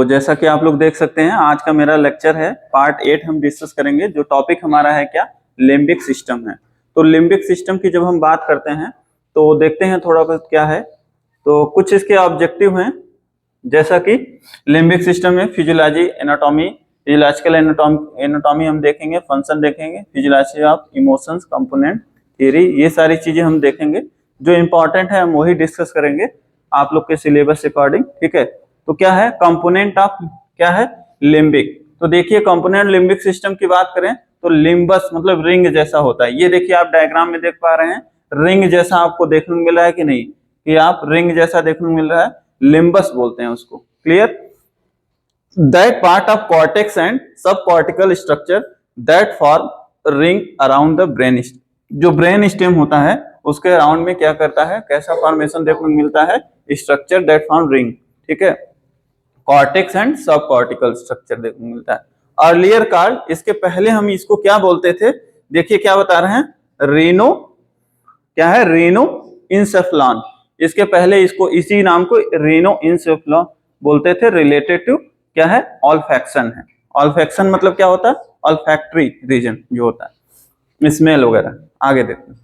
जैसा कि आप लोग देख सकते हैं, आज का मेरा लेक्चर है पार्ट 8 हम डिस्कस करेंगे। जो टॉपिक हमारा है क्या, लिम्बिक सिस्टम है। तो लिम्बिक सिस्टम की जब हम बात करते हैं तो देखते हैं थोड़ा बहुत क्या है। तो कुछ इसके ऑब्जेक्टिव हैं, जैसा कि लिम्बिक सिस्टम में फिजियोलॉजी, एनाटॉमी, फिजियोलॉजिकल एनाटॉमी हम देखेंगे, फंक्शन देखेंगे, physiology of emotions, component theory, ये सारी चीजें हम देखेंगे। जो इंपॉर्टेंट है हम वही डिस्कस करेंगे आप लोग के सिलेबस अकॉर्डिंग, ठीक है। तो क्या है कंपोनेंट ऑफ, क्या है लिम्बिक। तो देखिए कंपोनेंट लिम्बिक सिस्टम की बात करें तो लिम्बस मतलब रिंग जैसा होता है। ये देखिए आप डायग्राम में देख पा रहे हैं, रिंग जैसा आपको देखने को मिल रहा है कि नहीं, कि आप रिंग जैसा देखने को मिल रहा है, लिम्बस बोलते हैं उसको। Clear. That part of cortex and subcortical structure that form ring around the brain. जो ब्रेन स्टेम होता है उसके अराउंड में क्या करता है, कैसा फॉर्मेशन देखने को मिलता है, स्ट्रक्चर दैट फॉर्म रिंग, ठीक है। Cortex and subcortical structure देखने को मिलता है। अर्लियर कॉल्ड, इसके पहले हम इसको क्या बोलते थे, देखिए क्या बता रहे हैं, रीनो, क्या है रीनो इंसेफ्लॉन। इसके पहले इसको इसी नाम को रीनो इंसेफ्लॉन बोलते थे। रिलेटेड टू क्या है, ऑल्फैक्शन है। ऑल्फैक्शन मतलब क्या होता है, ऑल्फैक्टरी रीजन जो होता है, स्मेल वगैरह। आगे देखते हैं।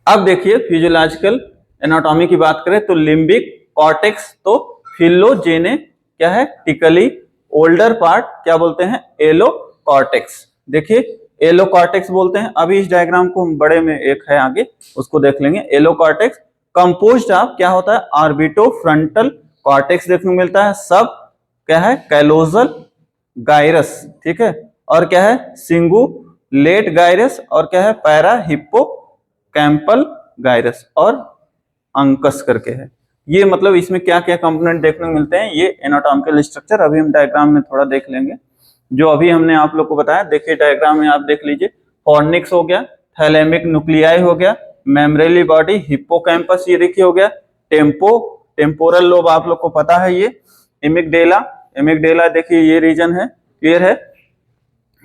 अब देखिए फिजियोलॉजिकल एनाटॉमी की बात करें तो लिम्बिक कॉर्टेक्स तो फिलोजेने क्या है टिकली, ओल्डर पार्ट क्या बोलते हैं, एलो कॉर्टेक्स। देखिए एलो कॉर्टेक्स बोलते हैं। अभी इस डायग्राम को हम बड़े में एक है आगे उसको देख लेंगे। एलो कॉर्टेक्स कंपोज्ड ऑफ क्या होता है, ऑर्बिटो फ्रंटल कॉर्टेक्स देखने को मिलता है, सब क्या है कैलोजल गायरस, ठीक है, और क्या है सिंगुलेट गायरस, और क्या है पैरा हिप्पो कैंपल गायरस, और अंकस करके है। ये मतलब इसमें क्या क्या कंपोनेंट देखने को मिलते हैं, ये एनाटॉमिकल स्ट्रक्चर अभी हम डायग्राम में थोड़ा देख लेंगे। जो अभी हमने आप लोग को बताया, देखिए डायग्राम में आप देख लीजिए, फॉर्निक्स हो गया, थैलेमिक न्यूक्लियाई हो गया, मेम्ब्रेली बॉडी, हिप्पोकैम्पस ये देखिए हो गया, टेम्पोरल लोब आप लोग को पता है, ये एमिगडेला देखिए ये रीजन है, क्लियर है।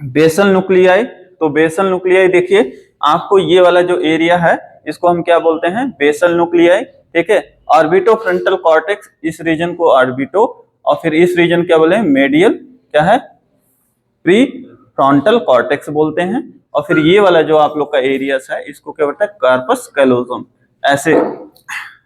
बेसल न्यूक्लियाई, तो बेसल न्यूक्लियाई देखिए आपको ये वाला जो एरिया है इसको हम क्या बोलते हैं, बेसल न्यूक्लियाई, ठीक है। ऑर्बिटो फ्रंटल कॉर्टेक्स, इस रीजन को ऑर्बिटो, और फिर इस रीजन क्या बोले मेडियल, क्या है प्री फ्रंटल कॉर्टेक्स बोलते हैं। और फिर ये वाला जो आप लोग का एरियास है इसको क्या बोलते हैं, कार्पस कैलोजम। ऐसे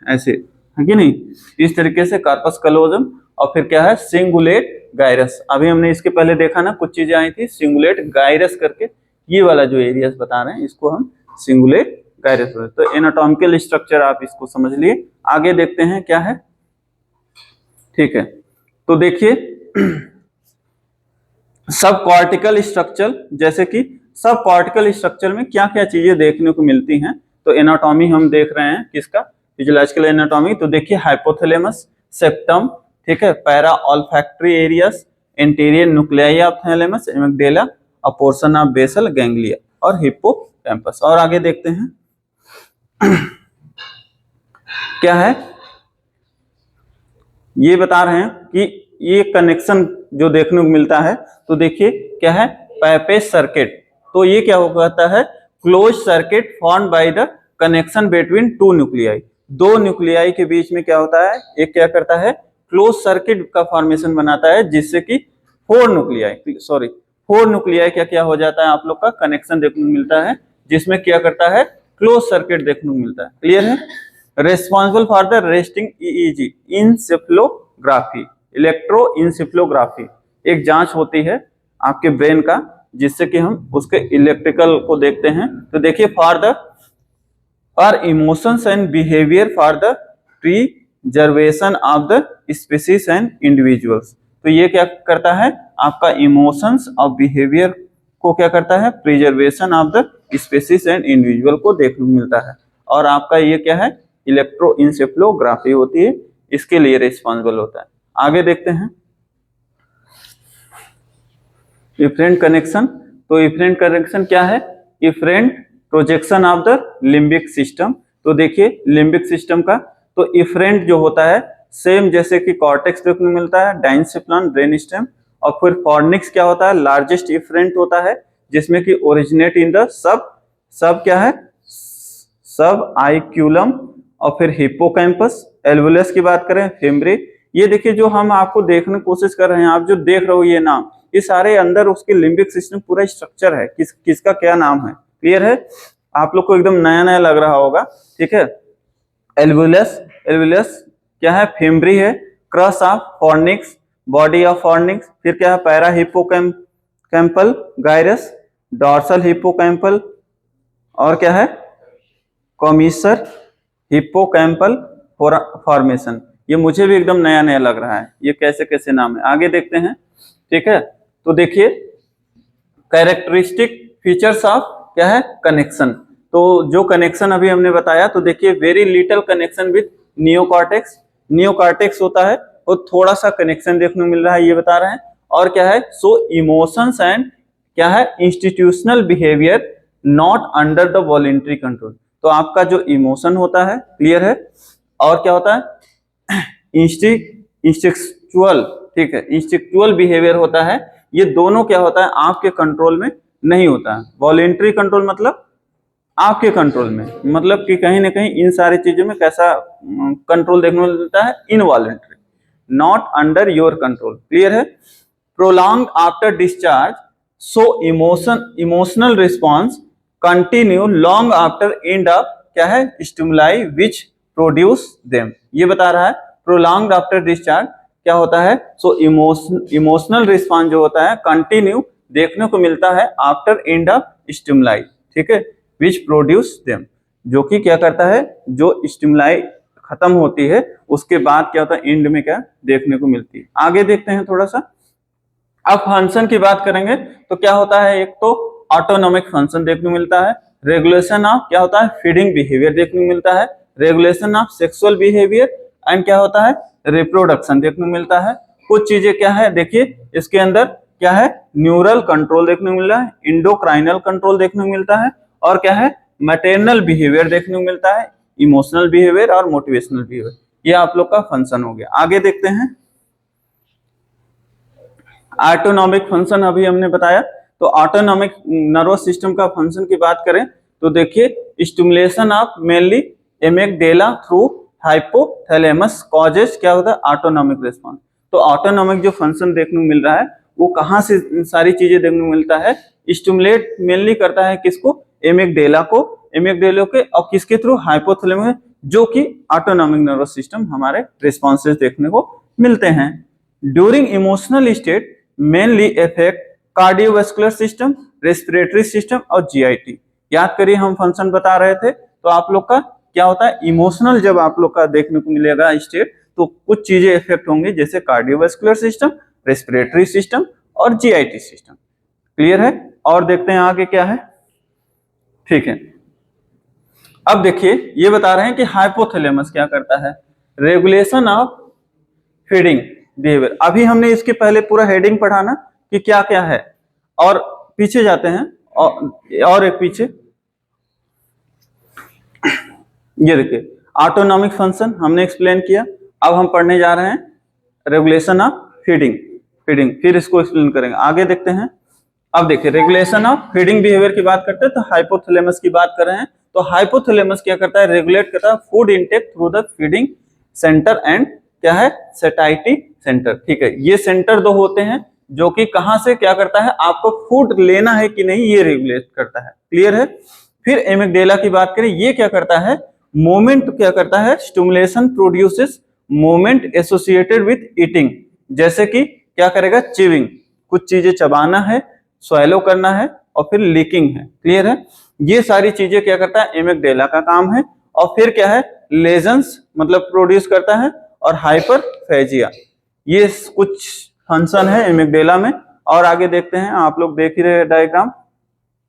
ऐसे है कि नहीं, इस तरीके से कार्पस कैलोजम। और फिर क्या है सिंगुलेट गायरस। अभी हमने इसके पहले देखा ना, कुछ चीजें आई थी सिंगुलेट गायरस करके, ये वाला जो एरियास बता रहे हैं इसको हम सिंगुलेट गायरस। तो एनाटॉमिकल स्ट्रक्चर आप इसको समझ लिए। आगे देखते हैं क्या है, ठीक है। तो देखिए सब कॉर्टिकल स्ट्रक्चर, जैसे कि सब कॉर्टिकल स्ट्रक्चर में क्या क्या चीजें देखने को मिलती हैं। तो एनाटॉमी हम देख रहे हैं किसका, फिजियोलॉजिकल एनाटॉमी। तो देखिए हाइपोथैलेमस, सेप्टम, ठीक है, para olfactory areas, interior nuclei of thalamus, amygdala, a portion of basal ganglia, और हिप्पोकैम्पस। और आगे देखते हैं क्या है, ये बता रहे हैं कि ये कनेक्शन जो देखने को मिलता है। तो देखिए क्या है पैपेज सर्किट। तो ये क्या कहता है, close circuit formed by the connection between two nuclei. दो न्यूक्लियाई के बीच में क्या होता है, एक क्या करता है क्लोज सर्किट का फॉर्मेशन बनाता है, जिससे कि फोर न्यूक्लियाई क्या क्या हो जाता है, आप लोग का कनेक्शन देखने को मिलता है, जिसमें क्या करता है क्लोज सर्किट देखने को मिलता है। क्लियर है। Responsible for the resting EEG, encephalography, electroencephalography, एक जांच होती है आपके ब्रेन का, जिससे कि हम उसके इलेक्ट्रिकल को देखते हैं। तो देखिए फॉर द और emotions and behaviour for the preservation of the species and individuals. तो ये क्या करता है, आपका इमोशंस और बिहेवियर को क्या करता है, preservation of the species and individual को देखने को मिलता है। और आपका ये क्या है इलेक्ट्रोइंसेफ्लोग्राफी होती है, इसके लिए रिस्पॉन्सिबल होता है। आगे देखते हैं इफरेंट कनेक्शन। तो इफरेंट कनेक्शन क्या है, efferent projection of the limbic system. तो देखिए लिम्बिक सिस्टम का तो इफरेंट जो होता है सेम जैसे कि कॉर्टेक्स देखने को मिलता है, डाइंसेफ्लॉन ब्रेन स्टेम, और फिर फॉर्निक्स क्या होता है लार्जेस्ट इफरेंट होता है, जिसमें कि ओरिजिनेट इन द सब क्या है सब आइक्यूलम, और फिर हिप्पोकैम्पस। एल्वुलस की बात करें फेमरी, ये देखिए जो हम आपको देखने की कोशिश कर रहे हैं, आप जो देख रहे हो ये नाम, ये सारे अंदर उसके लिम्बिक सिस्टम पूरा स्ट्रक्चर है, किसका क्या नाम है। क्लियर है, आप लोग को एकदम नया नया लग रहा होगा। ठीक है, एल्वुलस, एल्वुलस क्या है, फेम्ब्री है, cross of fornix, body of fornix, फिर क्या है, para hippocampal gyrus, dorsal hippocampal, और क्या है, कॉमिसर हिप्पोकैम्पल फॉर्मेशन। ये मुझे भी एकदम नया नया लग रहा है, ये कैसे कैसे नाम है, आगे देखते हैं। ठीक है, तो देखिए कैरेक्टरिस्टिक फीचर्स ऑफ क्या है, कनेक्शन। तो जो कनेक्शन अभी हमने बताया, तो देखिए very little connection with neocortex, neocortex होता है और थोड़ा सा कनेक्शन देखने को मिल रहा है, ये बता रहे हैं। और क्या है, सो इमोशंस एंड क्या है, institutional behaviour not under the voluntary control. तो आपका जो इमोशन होता है, क्लियर है, और क्या होता है, इंस्टिक्चुअल, ठीक है, इंस्टिक्चुअल बिहेवियर होता है, ये दोनों क्या होता है, आपके कंट्रोल में नहीं होता है। वॉलंटरी कंट्रोल मतलब आपके कंट्रोल में, मतलब कि कहीं ना कहीं इन सारी चीजों में कैसा कंट्रोल देखने को मिलता है, involuntary, not under your control. Clear है, prolong after discharge, so emotional response continue long after end of क्या है, स्टिमुलाई विच प्रोड्यूस देम। ये बता रहा है प्रोलॉन्ग आफ्टर डिस्चार्ज क्या होता है, सो इमोशनल रिस्पॉन्स जो होता है कंटिन्यू देखने को मिलता है आफ्टर एंड ऑफ स्टिमुलाई, ठीक है, विच प्रोड्यूस देम, जो कि क्या करता है, जो स्टिमुलाई खत्म होती है उसके बाद क्या होता है, एंड में क्या देखने को मिलती है। आगे देखते हैं थोड़ा सा। अब फंक्शन की बात करेंगे तो क्या होता है, एक तो ऑटोनॉमिक फंक्शन देखने को मिलता है, रेगुलेशन ऑफ क्या होता है, फीडिंग बिहेवियर देखने को मिलता है, regulation of sexual behaviour and क्या होता है, रिप्रोडक्शन देखने को मिलता है। कुछ चीजें क्या है, देखिए इसके अंदर क्या है, न्यूरल कंट्रोल देखने को मिल रहा है, इंडोक्राइनल कंट्रोल देखने को मिलता है, और क्या है, मैटरनल बिहेवियर देखने को मिलता है, इमोशनल बिहेवियर और मोटिवेशनल बिहेवियर। ये आप लोग का फंक्शन हो गया। आगे देखते हैं, ऑटोनॉमिक फंक्शन अभी हमने बताया। तो ऑटोनॉमिक नर्वस सिस्टम का फंक्शन की बात करें तो देखिए stimulation of mainly amygdala through hypothalamus causes क्या होता है, ऑटोनॉमिक रिस्पॉन्स। तो ऑटोनॉमिक जो फंक्शन देखने को मिल रहा है वो कहाँ से सारी चीजें देखने को मिलता है, स्टिमुलेट मेनली करता है किसको, एमिगडाला को, एमिगडाला के, और किसके थ्रू, हाइपोथैलेमस, जो कि ऑटोनॉमिक नर्वस सिस्टम हमारे रिस्पॉन्सेज देखने को मिलते हैं। During emotional state mainly effect cardiovascular system, respiratory system और जीआईटी। याद करिए हम फंक्शन बता रहे थे, तो आप लोग का क्या होता है, इमोशनल जब आप लोग का देखने को मिलेगा स्टेट तो कुछ चीजें इफेक्ट होंगी, जैसे कार्डियोवास्कुलर सिस्टम, रेस्पिरेटरी सिस्टम और जीआईटी सिस्टम। क्लियर है, और देखते हैं आगे क्या है। ठीक है, अब देखिए ये बता रहे हैं कि हाइपोथैलेमस क्या करता है, रेगुलेशन ऑफ फीडिंग बिहेवियर। अभी हमने इसके पहले पूरा हेडिंग पढ़ा ना कि क्या क्या है, और पीछे जाते हैं, और एक पीछे, ये देखिए ऑटोनॉमिक फंक्शन हमने एक्सप्लेन किया। अब हम पढ़ने जा रहे हैं रेगुलेशन ऑफ फीडिंग, फिर इसको एक्सप्लेन करेंगे। आगे देखते हैं। अब देखिए रेगुलेशन ऑफ फीडिंग बिहेवियर की बात करते हैं तो हाइपोथैलेमस की बात कर रहे हैं। तो हाइपोथैलेमस क्या करता है, रेगुलेट करता है food intake through the feeding centre and क्या है, सैटिस्फैक्टरी सेंटर। ठीक है, ये सेंटर दो होते हैं जो कि कहां से क्या करता है, आपको फूड लेना है कि नहीं ये रेगुलेट करता है। क्लियर है। फिर एमिगडाला की बात करें, ये क्या करता है, मोमेंट क्या करता है, stimulation produces moment associated with eating, जैसे कि क्या करेगा, चिविंग, कुछ चीजें चबाना है, स्वैलो करना है, और फिर लीकिंग है। क्लियर है, ये सारी चीजें क्या करता है, एमिगडाला का काम है। और फिर क्या है, लेजन्स मतलब प्रोड्यूस करता है, और हाइपरफेजिया, ये कुछ फंक्शन है एमिगडाला में। और आगे देखते हैं, आप लोग देख ही रहे diagram,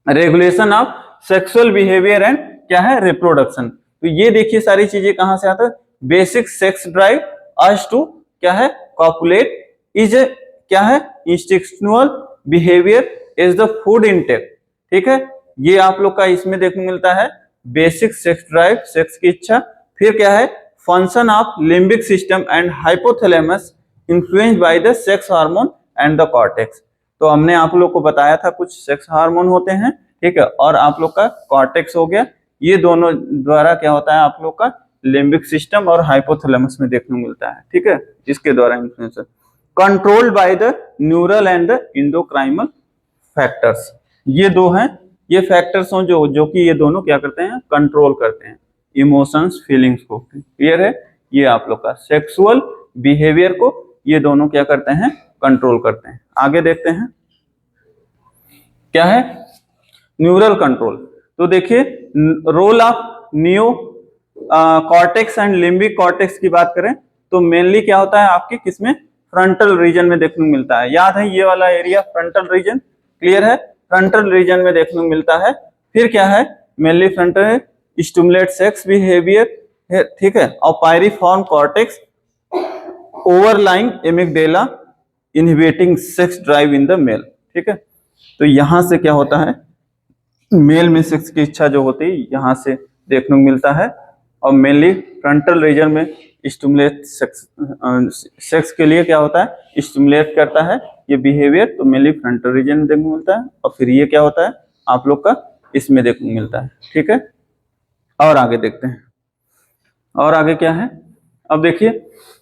regulation of sexual behaviour and क्या है, रिप्रोडक्शन। तो ये देखिए सारी चीजें कहां से आता है, basic sex drive urge to क्या है, कॉपुलेट इज क्या है, instinctual behaviour is the food intake. ठीक है, ये आप लोग का इसमें देखने मिलता है, बेसिक सेक्स ड्राइव, सेक्स की इच्छा। फिर क्या है, function of limbic system and hypothalamus influenced by the sex hormone and the cortex. तो हमने आप लोग को बताया था कुछ सेक्स हार्मोन होते हैं, ठीक है, और आप लोग का कॉर्टेक्स हो गया। ये दोनों द्वारा क्या होता है, आप लोग का लिम्बिक सिस्टम और हाइपोथैलेमस में देखने को मिलता है, ठीक है, इसके द्वारा influence controlled by the neural and the endocrinal factors. ये दो हैं, ये फैक्टर्स हैं जो कि ये दोनों क्या करते हैं, कंट्रोल करते हैं इमोशंस फीलिंग्स को। क्लियर है, ये आप लोग का सेक्सुअल बिहेवियर को ये दोनों क्या करते हैं, कंट्रोल करते हैं। आगे देखते हैं क्या है न्यूरल कंट्रोल। तो देखिए role of neo cortex and limbic cortex की बात करें तो मेनली क्या होता है आपके किसमें, फ्रंटल रीजन में देखने को मिलता है। याद है ये वाला एरिया फ्रंटल रीजन, क्लियर है, फ्रंटल रीजन में देखने को मिलता है। फिर क्या है mainly frontal stimulate sex behaviour, ठीक है, और piriform cortex overlying amygdala inhibiting sex drive in the male, ठीक है। तो यहां से क्या होता है मेल में सेक्स की इच्छा जो होती है यहां से देखने को मिलता है, और मेनली फ्रंटल रीजन में स्टिमुलेट सेक्स के लिए क्या होता है स्टिमुलेट करता है ये बिहेवियर, तो मेनली फ्रंटल रीजन में देखने को मिलता है। और फिर ये क्या होता है आप लोग का इसमें देखने को मिलता है, ठीक है। और आगे देखते हैं, और आगे क्या है, अब देखिए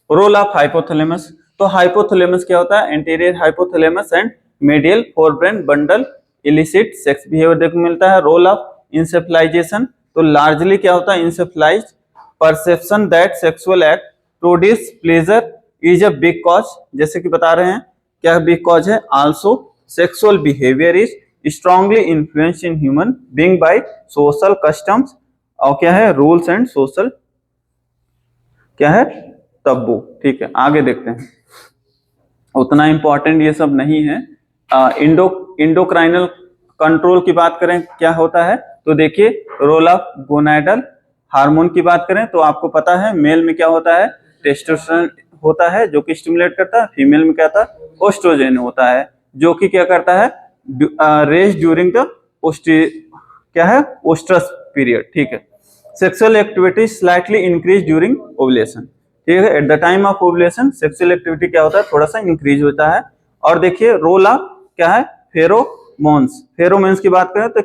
रोल ऑफ हाइपोथैलेमस। तो हाइपोथैलेमस क्या होता है, anterior hypothalamus and medial forebrain bundle illicit sex behaviour देखने को मिलता है। रोल ऑफ इंसेफलाइजेशन, तो लार्जली क्या होता है encephalize perception that sexual act produce pleasure is a big cause, जैसे कि बता रहे हैं क्या बिग कॉज है, also sexual behaviour is strongly influenced in human being by social customs, और क्या है रूल्स एंड सोशल क्या है तब्बू, ठीक है। आगे देखते हैं, उतना इंपॉर्टेंट ये सब नहीं है। इंडोक्राइनल कंट्रोल की बात करें क्या होता है, तो देखिए रोल ऑफ गोनाडल हार्मोन की बात करें तो आपको पता है मेल में क्या होता है टेस्टोस्टेरोन होता है जो कि स्टिमुलेट करता है, फीमेल में क्या था ओस्ट्रोजन होता है जो कि क्या करता है रेस ड्यूरिंग द क्या है ओस्ट्रस पीरियड, ठीक है। Sexual activity slightly increase during ovulation, ठीक है, at the time of ovulation sexual activity क्या होता है थोड़ा सा इंक्रीज होता है। और देखिए रोल ऑफ क्या है फेरोमोन्स, फेरोमोन्स की बात करें तो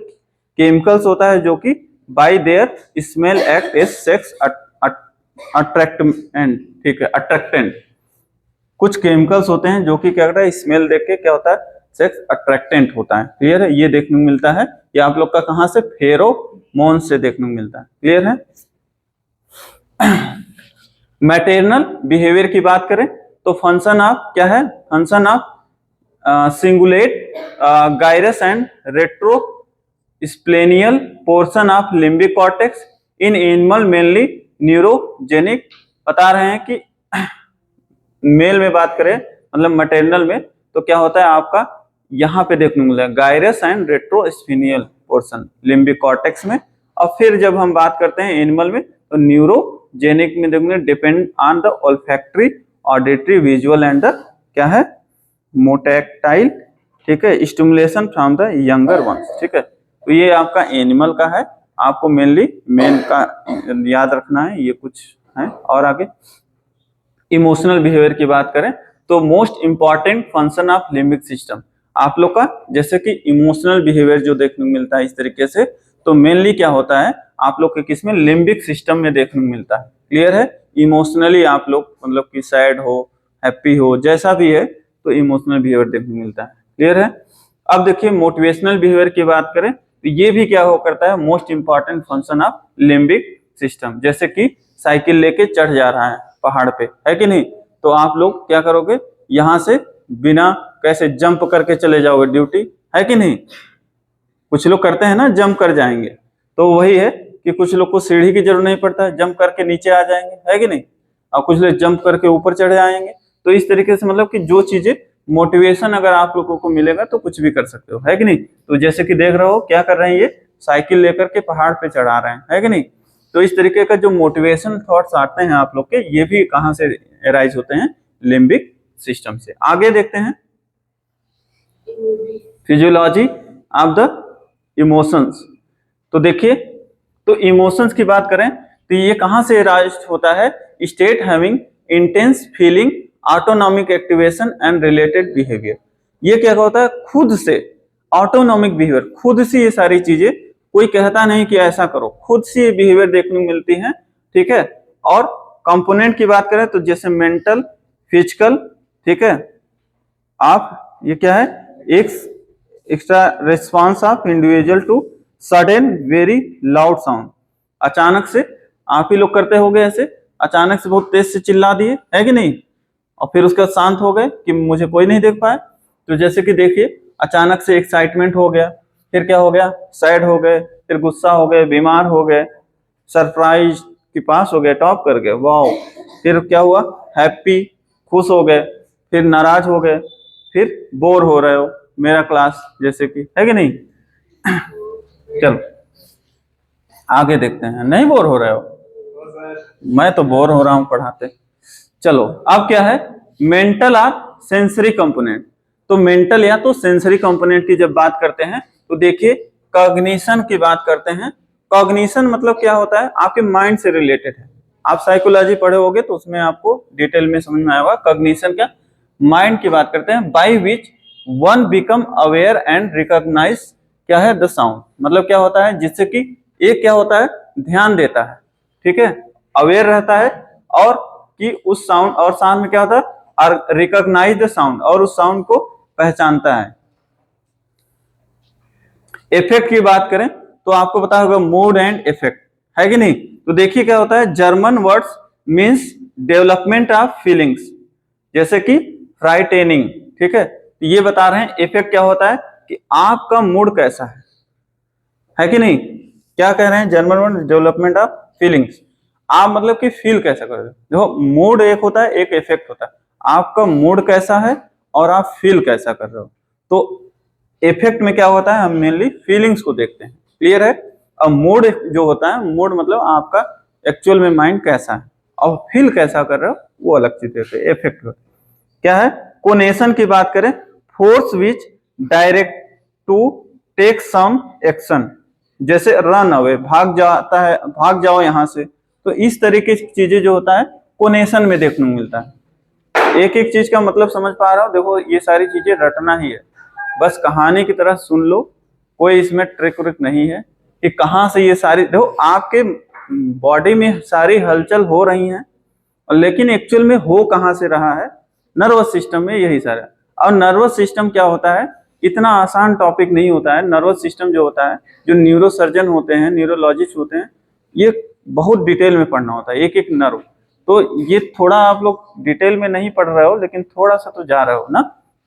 केमिकल्स होता है जो कि by their smell act as sex attractant, ठीक है, अट्रैक्टेंट। कुछ केमिकल्स होते हैं जो कि क्या करता है स्मेल देख के क्या होता है सेक्स अट्रैक्टेंट होता है, क्लियर है। ये देखने को मिलता है, ये आप लोग का कहां से फेरोमोन से देखने को मिलता है, क्लियर है। मैटरनल बिहेवियर की बात करें तो फंक्शन ऑफ क्या है, function of cingulate gyrus and retrosplenial portion of limbic cortex in animal mainly neurogenic. बता रहे हैं कि मेल में बात करें मतलब मैटरनल में तो क्या होता है आपका यहाँ पे देखने को मिलेगा gyrus and retrosplenial portion limbic cortex में। और फिर जब हम बात करते हैं एनिमल में तो न्यूरोजेनिक में देखोगे depend on the olfactory auditory visual and the क्या है मोटेक्टाइल, ठीक है, stimulation from the younger once, ठीक है। तो ये आपका एनिमल का है, आपको मेनली मेन का याद रखना है, ये कुछ है। और आगे इमोशनल बिहेवियर की बात करें तो most important function of limbic system आप लोग का जैसे कि इमोशनल बिहेवियर जो देखने को मिलता है इस तरीके से, तो मेनली क्या होता है आप लोग के किसमें लिम्बिक सिस्टम में देखने को मिलता है, क्लियर है। इमोशनली आप लोग मतलब कि सैड हो हैप्पी हो जैसा भी है तो इमोशनल बिहेवियर देखने को मिलता है, क्लियर है। अब देखिए मोटिवेशनल बिहेवियर की बात करें तो ये भी क्या हो करता है most important function of limbic system, जैसे कि साइकिल लेके चढ़ जा रहा है पहाड़ पे, है कि नहीं, तो आप लोग क्या करोगे यहां से बिना कैसे जंप करके चले जाओगे ड्यूटी, है कि नहीं। कुछ लोग करते हैं ना जंप कर जाएंगे, तो वही है कि कुछ लोग को सीढ़ी की जरूरत नहीं पड़ता है जंप करके नीचे आ जाएंगे, है कि नहीं, और कुछ लोग जंप करके ऊपर चढ़े आएंगे। तो इस तरीके से मतलब कि जो चीजें मोटिवेशन अगर आप लोगों को मिलेगा तो कुछ भी कर सकते हो, है कि नहीं। तो जैसे कि देख रहे हो क्या कर रहे हैं ये साइकिल लेकर के पहाड़ पे चढ़ा रहे हैं, है कि नहीं। तो इस तरीके का जो मोटिवेशन थॉट्स आते हैं आप लोग के ये भी कहां से अराइज होते हैं लिम्बिक सिस्टम से। आगे देखते हैं फिजियोलॉजी ऑफ द इमोशंस। तो देखिए तो इमोशंस की बात करें तो ये कहां से अराइज होता है state having intense feeling autonomic activation and related behaviour. ये क्या होता है खुद से ऑटोनॉमिक बिहेवियर, खुद से ये सारी चीजें कोई कहता नहीं कि ऐसा करो, खुद से ये बिहेवियर देखने को मिलती है, ठीक है। और कंपोनेंट की बात करें तो जैसे मेंटल, फिजिकल, ठीक है, आप ये क्या है, extra response of individual to sudden very loud sound. अचानक से आप ही लोग करते होगे ऐसे, अचानक से बहुत तेज से चिल्ला दिए, है कि नहीं, और फिर उसके बाद शांत हो गए कि मुझे कोई नहीं देख पाया। तो जैसे कि देखिए अचानक से एक्साइटमेंट हो गया, फिर क्या हो गया, सैड हो गए, फिर गुस्सा हो गए, बीमार हो गए, सरप्राइज के पास हो गए, टॉप कर गए, वाओ, फिर क्या हुआ, हैप्पी, खुश हो गए, फिर नाराज हो गए, फिर बोर हो रहे हो, मेरा क्लास जैसे कि, है कि नहीं। चलो आगे देखते हैं, नहीं बोर हो रहे हो, मैं तो बोर हो रहा हूं पढ़ाते। चलो अब क्या है, मेंटल और सेंसरी कंपोनेंट। तो मेंटल या तो सेंसरी कंपोनेंट की जब बात करते हैं तो देखिए कॉग्निशन की बात करते हैं। कॉग्निशन मतलब क्या होता है, आपके माइंड से रिलेटेड है। आप साइकोलॉजी पढ़े होगे तो उसमें आपको डिटेल में समझ में आएगा। कॉग्निशन क्या, माइंड की बात करते हैं। By which one become aware and recognise क्या है द साउंड, मतलब क्या होता है, जिससे कि एक क्या होता है, ध्यान देता है, ठीक है, अवेयर रहता है, और कि उस साउंड, और साउंड में क्या होता है, रिकॉग्नाइज द साउंड, और उस साउंड को पहचानता है। इफेक्ट की बात करें तो आपको पता होगा मूड एंड इफेक्ट, है कि नहीं। तो देखिए क्या होता है, German words means development of feelings, जैसे कि फ्राइटेनिंग, ठीक है। तो ये बता रहे हैं इफेक्ट क्या होता है कि आपका मूड कैसा है कि नहीं। क्या कह रहे हैं, German word development of feelings, आप मतलब कि फील कैसा कर रहे हो। देखो मूड एक होता है, एक इफेक्ट होता है, आपका मूड कैसा है और आप फील कैसा कर रहे हो। तो इफेक्ट में क्या होता है, हम मेनली फीलिंग्स को देखते हैं, क्लियर है। अब मूड जो होता है, मूड मतलब आपका एक्चुअल में माइंड कैसा है, और फील कैसा कर रहे हो वो अलग चीज होती है, इफेक्ट होता है। क्या है, कोनेशन की बात करें, force which direct to take some action, जैसे रन अवे, भाग जाता है, भाग जाओ यहां से। तो इस तरीके की चीजें जो होता है कोनेशन में देखने को मिलता है। एक एक चीज का मतलब समझ पा रहा हो, देखो ये सारी चीजें रटना ही है, बस कहानी की तरह सुन लो, कोई इसमें ट्रिक व्रिक नहीं है कि कहाँ से ये सारी, देखो आपके बॉडी में सारी हलचल हो रही हैं, लेकिन एक्चुअल में हो कहाँ से रहा है, नर्वस सिस्टम में, यही सारा। और नर्वस सिस्टम क्या होता है, इतना आसान टॉपिक नहीं होता है। नर्वस सिस्टम जो होता है, जो न्यूरोसर्जन होते हैं, न्यूरोलॉजिस्ट होते हैं, ये बहुत डिटेल में पढ़ना होता है, एक एक नर्व। तो ये थोड़ा आप लोग डिटेल में नहीं पढ़ रहे हो, लेकिन थोड़ा सा तो जा रहे हो ना।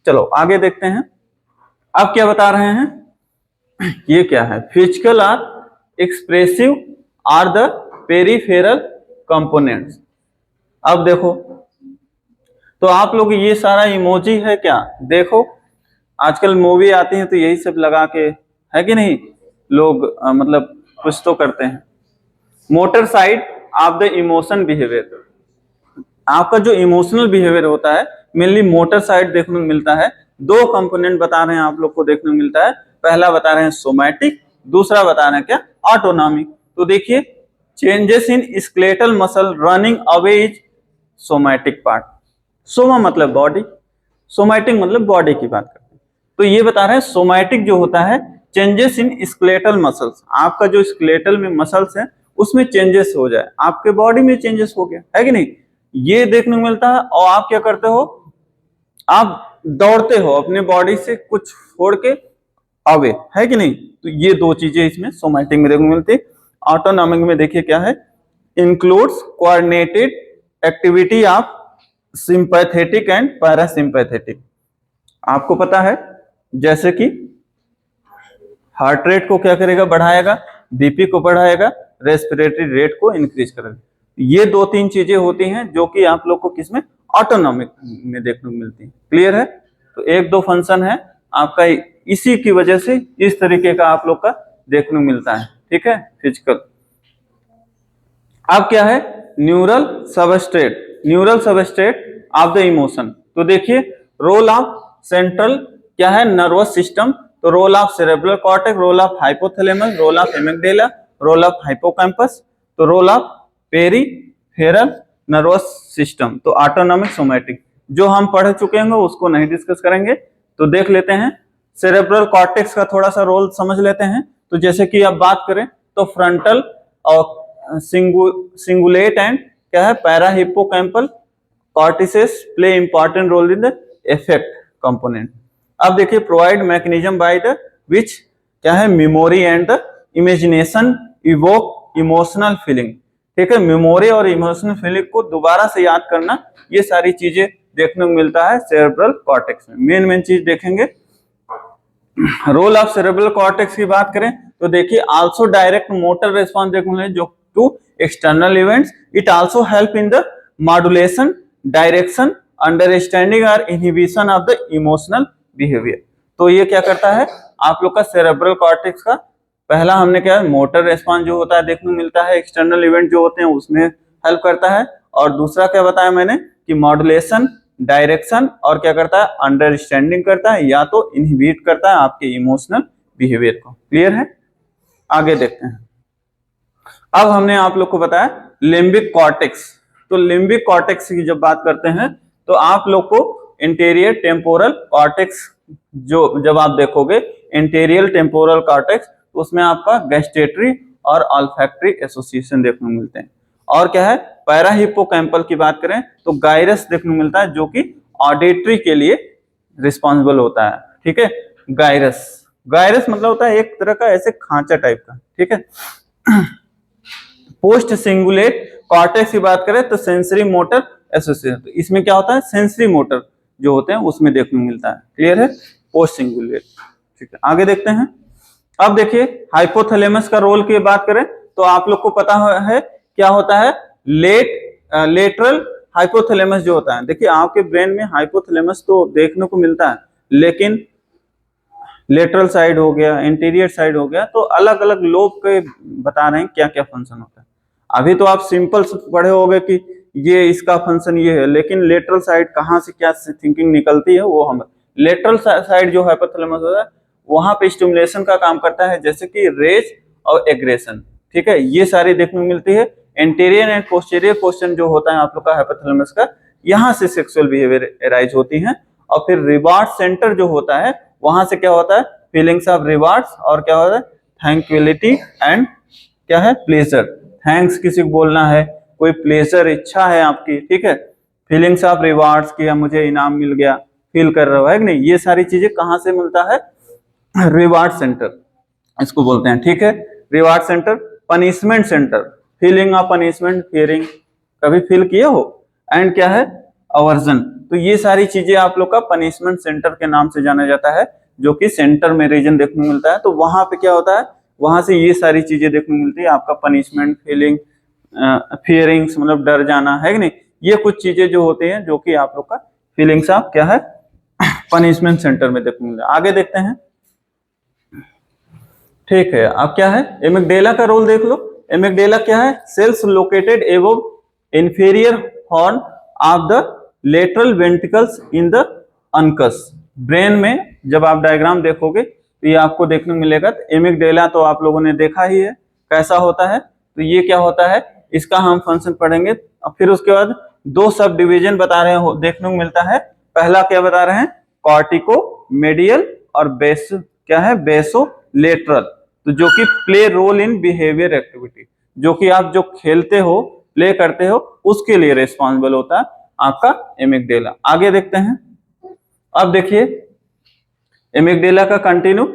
चलो आगे देखते हैं, अब क्या बता रहे हैं, ये क्या है, फिजिकल और expressive are the peripheral components. अब देखो तो आप लोग ये सारा इमोजी है क्या, देखो आजकल मूवी आती है तो यही सब लगा के, है कि नहीं, लोग मतलब कुछ तो करते हैं। Motor side of the emotion behaviour, आपका जो इमोशनल बिहेवियर होता है मेनली मोटर साइड देखने को मिलता है। दो कंपोनेंट बता रहे हैं आप लोग को देखने को मिलता है, पहला बता रहे हैं सोमैटिक, दूसरा बता रहे हैं क्या, ऑटोनॉमिक। तो देखिए changes in skeletal muscle running away is somatic part. Soma मतलब बॉडी, सोमैटिक मतलब बॉडी की बात करते हैं। तो ये बता रहे हैं सोमैटिक जो होता है चेंजेस इन स्केलेटल मसल्स, आपका जो स्केलेटल में मसल्स है उसमें चेंजेस हो जाए, आपके बॉडी में चेंजेस हो गया, है कि नहीं, ये देखने को मिलता है। और आप क्या करते हो, आप दौड़ते हो अपने बॉडी से कुछ छोड़ के अवे, है कि नहीं। तो ये दो चीजें इसमें सोमैटिक में देखने को मिलती है। ऑटोनॉमिक में देखिए क्या है, includes coordinated activity of sympathetic and parasympathetic. आपको पता है जैसे कि हार्ट रेट को क्या करेगा, बढ़ाएगा, बीपी को बढ़ाएगा, रेस्पिरेटरी रेट को इंक्रीज करेगा। ये दो तीन चीजें होती हैं जो कि आप लोग को किसमें, ऑटोनॉमिक में देखने को मिलती है, क्लियर है। तो एक दो फंक्शन है आपका, इसी की वजह से इस तरीके का आप लोग का देखने को मिलता है, ठीक है, फिजिकल। अब क्या है, neural substrate, neural substrate of the emotion. तो देखिए रोल ऑफ सेंट्रल क्या है, नर्वस सिस्टम। तो role of cerebral cortex, role of hypothalamus, role of amygdala, role of hippocampus, तो role of peripheral nervous system. तो ऑटोनॉमिक, सोमैटिक जो हम पढ़ चुके हैं उसको नहीं डिस्कस करेंगे, तो देख लेते हैं। सेरेब्रल कॉर्टेक्स का थोड़ा सा रोल समझ लेते हैं। तो जैसे कि अब बात करें तो फ्रंटल और सिंगुलेट एंड क्या है, parahippocampal cortices play important role in the effect component. अब देखिए provide mechanism by the which क्या है, memory and the imagination evoke emotional feeling. ठीक है, मेमोरी और इमोशनल फीलिंग को दोबारा से याद करना, ये सारी चीजें देखने को मिलता है सेरेब्रल कॉर्टेक्स में। मेन चीज देखेंगे। रोल ऑफ सेरेब्रल कॉर्टेक्स की बात करें तो देखिए आल्सो डायरेक्ट मोटर रिस्पॉन्स देखने को मिले जो to external events, it also help in the modulation direction understanding और inhibition of the emotional behaviour. तो ये क्या करता है आप लोग का सेरेब्रल कॉर्टेक्स का, पहला हमने क्या मोटर रेस्पॉन्स जो होता है देखने को मिलता है, एक्सटर्नल इवेंट जो होते हैं उसमें हेल्प करता है, और दूसरा क्या बताया मैंने कि मॉड्यूलेशन डायरेक्शन और क्या करता है अंडरस्टैंडिंग करता है या तो इनहिबिट करता है आपके इमोशनल बिहेवियर को। क्लियर है, आगे देखते हैं। अब हमने आप लोग को बताया लिम्बिक कॉर्टेक्स। तो लिम्बिक कॉर्टेक्स की जब बात करते हैं तो आप लोग को इंटीरियर टेम्पोरल कॉर्टेक्स जो जब आप देखोगे इंटीरियर टेम्पोरल कॉर्टेक्स, उसमें आपका गैस्टेटरी और ऑल्फैक्टरी एसोसिएशन देखने को मिलते हैं। और क्या है, पैरा हिप्पोकैम्पल की बात करें तो गायरस देखने को मिलता है जो कि ऑडिटरी के लिए रिस्पॉन्सिबल होता है। ठीक है, गायरस, गायरस मतलब होता है एक तरह का ऐसे खांचा टाइप का। ठीक है, पोस्ट सिंगुलेट कॉर्टेक्स की बात करें तो सेंसरी मोटर एसोसिएशन, तो इसमें क्या होता है सेंसरी मोटर जो होते हैं उसमें देखने को मिलता है। क्लियर है, पोस्ट सिंगुलेट। ठीक है, आगे देखते हैं। अब देखिए हाइपोथैलेमस का रोल की बात करें तो आप लोग को पता है क्या होता है, लेटरल हाइपोथैलेमस जो होता है। देखिए आपके ब्रेन में हाइपोथैलेमस तो देखने को मिलता है, लेकिन लेटरल साइड हो गया, इंटीरियर साइड हो गया, तो अलग अलग लोब के बता रहे हैं क्या क्या फंक्शन होता है। अभी तो आप सिंपल पढ़े होगे कि ये इसका फंक्शन ये है, लेकिन लेटरल साइड कहाँ से क्या थिंकिंग निकलती है वो हम, लेटरल साइड जो हाइपोथैलेमस होता है वहां पे स्टिमुलेशन का काम करता है, जैसे कि रेज और एग्रेशन। ठीक है, ये सारी देखने को मिलती है। एंटीरियर एंड पोस्टीरियर पोर्शन जो होता है आप लोग का हाइपोथैलेमस का, यहाँ से सेक्सुअल बिहेवियर अराइज होती है। और फिर रिवार्ड सेंटर जो होता है वहां से क्या होता है, फीलिंग्स ऑफ रिवार्ड्स और क्या होता है थैंक्विलिटी एंड क्या है प्लेजर। थैंक्स किसी को बोलना है, कोई प्लेजर इच्छा है आपकी। ठीक है, फीलिंग्स ऑफ रिवार्ड्स की मुझे इनाम मिल गया, फील कर रहा है कि नहीं, ये सारी चीजें कहाँ से मिलता है, रिवार्ड सेंटर इसको बोलते हैं। ठीक है, reward centre. Punishment centre, feeling of punishment, fearing, कभी फील किए हो। एंड क्या है अवर्जन, तो ये सारी चीजें आप लोग का पनिशमेंट सेंटर के नाम से जाना जाता है, जो कि सेंटर में रीजन देखने को मिलता है। तो वहां पे क्या होता है, वहां से ये सारी चीजें देखने को मिलती है आपका पनिशमेंट, फीलिंग, फियरिंग्स मतलब डर जाना है कि नहीं, ये कुछ चीजें जो होती हैं जो कि आप लोग का फीलिंग्स ऑफ क्या है पनिशमेंट सेंटर में देखने को मिलता है। आगे देखते हैं। ठीक है, अब क्या है एमिगडेला का रोल देख लो। एमिगडेला क्या है, cells located above inferior horn of the lateral ventricles in the uncus. Brain में जब आप डायग्राम देखोगे तो ये आपको देखने को मिलेगा। तो एमिगडेला तो आप लोगों ने देखा ही है कैसा होता है। तो ये क्या होता है, इसका हम फंक्शन पढ़ेंगे। फिर उसके बाद दो सब डिवीजन बता रहे हो देखने को मिलता है। पहला क्या बता रहे हैं, कॉर्टिको मेडियल और बेसो क्या है बेसो लेटरल, तो जो कि play role in behaviour activity, जो कि आप जो खेलते हो प्ले करते हो उसके लिए रिस्पॉन्सिबल होता है आपका एमिगडेला। आगे देखते हैं। अब देखिए एमिगडेला का कंटिन्यू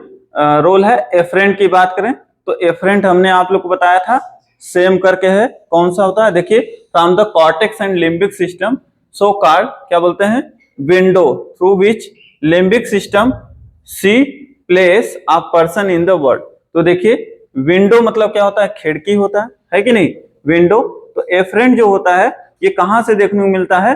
रोल है। एफरेंट की बात करें तो एफरेंट हमने आप लोग को बताया था सेम करके है, कौन सा होता है देखिए, from the cortex and limbic system so called क्या बोलते हैं window through which limbic system see place a person in the world. तो देखिए विंडो मतलब क्या होता है, खिड़की होता है कि नहीं, विंडो। तो एफरेंट जो होता है ये कहां से देखने को मिलता है,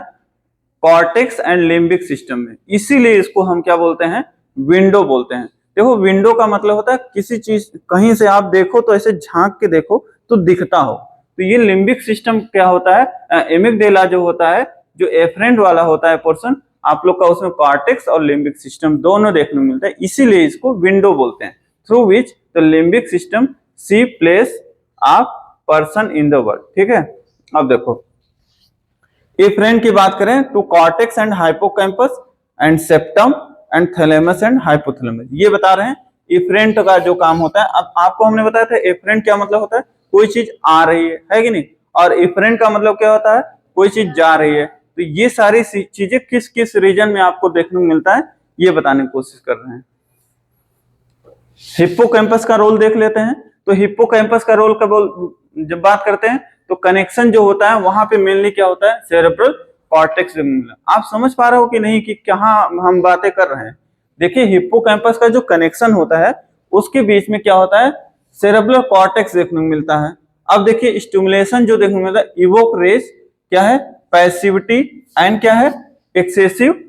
कॉर्टेक्स एंड लिम्बिक सिस्टम में, इसीलिए इसको हम क्या बोलते हैं विंडो बोलते हैं। देखो विंडो का मतलब होता है किसी चीज कहीं से आप देखो तो ऐसे झांक के देखो तो दिखता हो। तो ये लिम्बिक सिस्टम क्या होता है, एमिगडेला जो होता है, जो एफरेंट वाला होता है पोर्शन आप लोग का, उसमें कॉर्टेक्स और लिम्बिक सिस्टम दोनों देखने को मिलता है, इसीलिए इसको विंडो बोलते हैं। Through which the limbic system see place a person in the world. ठीक है, अब देखो एफरेंट की बात करें तो cortex and hippocampus and septum and thalamus and hypothalamus, ये बता रहे हैं एफरेंट का जो काम होता है। अब आपको हमने बताया था एफरेंट क्या मतलब होता है, कोई चीज आ रही है कि नहीं, और इफरेंट का मतलब क्या होता है, कोई चीज जा रही है। तो ये सारी चीजें किस किस रीजन में आपको देखने को मिलता है, ये बताने की कोशिश कर रहे हैं। हिप्पोकैम्पस का रोल देख लेते हैं। तो हिप्पोकैम्पस का रोल जब बात करते हैं तो कनेक्शन जो होता है वहां पे मेनली क्या होता है, सेरेब्रल कॉर्टेक्स। आप समझ पा रहे हो कि नहीं कि कहाँ हम बातें कर रहे हैं। देखिए हिप्पोकैम्पस का जो कनेक्शन होता है उसके बीच में क्या होता है, सेरेब्रल कॉर्टेक्स देखने को मिलता है। अब देखिए स्टिमुलेशन जो देखने को मिलता है, इवोक रेस क्या है, पैसिविटी एंड क्या है, एक्सेसिव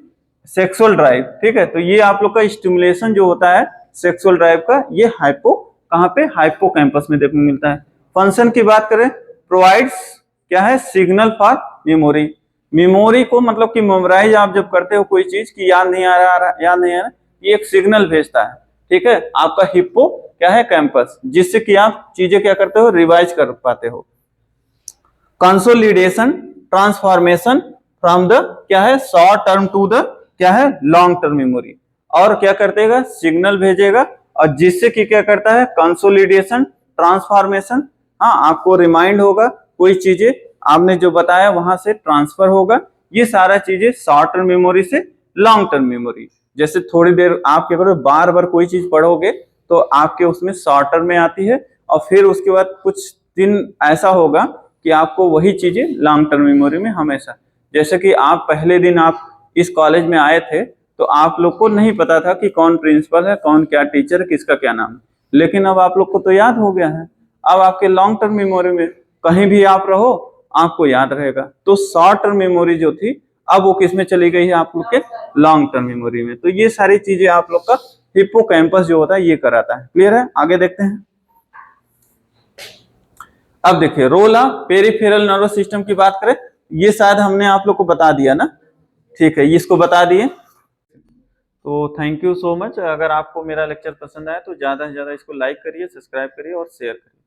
सेक्सुअल ड्राइव। ठीक है, तो ये आप लोग का स्टिमुलेशन जो होता है सेक्सुअल ड्राइव का, ये कहाँ पे, हाइपोकैम्पस में देखने को मिलता है। फंक्शन की बात करें, प्रोवाइड्स क्या है, सिग्नल फॉर मेमोरी। मेमोरी को मतलब कि मेमोराइज आप जब करते हो कोई चीज की याद नहीं आ रहा, ये एक सिग्नल भेजता है। ठीक है, आपका हिप्पो क्या है, कैंपस, जिससे कि आप चीजें क्या करते हो, रिवाइज कर पाते हो। कंसोलिडेशन ट्रांसफॉर्मेशन फ्रॉम द क्या है, शॉर्ट टर्म टू द क्या है, लॉन्ग टर्म मेमोरी। और क्या करतेगा, सिग्नल भेजेगा, और जिससे कि क्या करता है, कंसोलिडेशन ट्रांसफॉर्मेशन, हाँ आपको रिमाइंड होगा, कोई चीजें आपने जो बताया वहां से ट्रांसफर होगा। ये सारा चीजें शॉर्ट टर्म मेमोरी से लॉन्ग टर्म मेमोरी। जैसे थोड़ी देर आप क्या करो, बार बार कोई चीज पढ़ोगे तो आपके उसमें शॉर्ट टर्म में आती है, और फिर उसके बाद कुछ दिन ऐसा होगा कि आपको वही चीजें लॉन्ग टर्म मेमोरी में हमेशा। जैसे कि आप पहले दिन आप इस कॉलेज में आए थे तो आप लोग को नहीं पता था कि कौन प्रिंसिपल है, कौन क्या टीचर है, किसका क्या नाम है, लेकिन अब आप लोग को तो याद हो गया है। अब आपके लॉन्ग टर्म मेमोरी में कहीं भी आप रहो आपको याद रहेगा। तो शॉर्ट टर्म मेमोरी जो थी अब वो किस में चली गई है, आप लोग के लॉन्ग टर्म मेमोरी में। तो ये सारी चीजें आप लोग का हिप्पोकैम्पस जो होता है ये कराता है। क्लियर है, आगे देखते हैं। अब देखिए role of peripheral nervous system की बात करें, ये शायद हमने आप लोग को बता दिया ना, ठीक है, इसको बता दिए। तो थैंक यू सो मच। अगर आपको मेरा लेक्चर पसंद आया तो ज्यादा से ज्यादा इसको लाइक करिए, सब्सक्राइब करिए और शेयर करिए।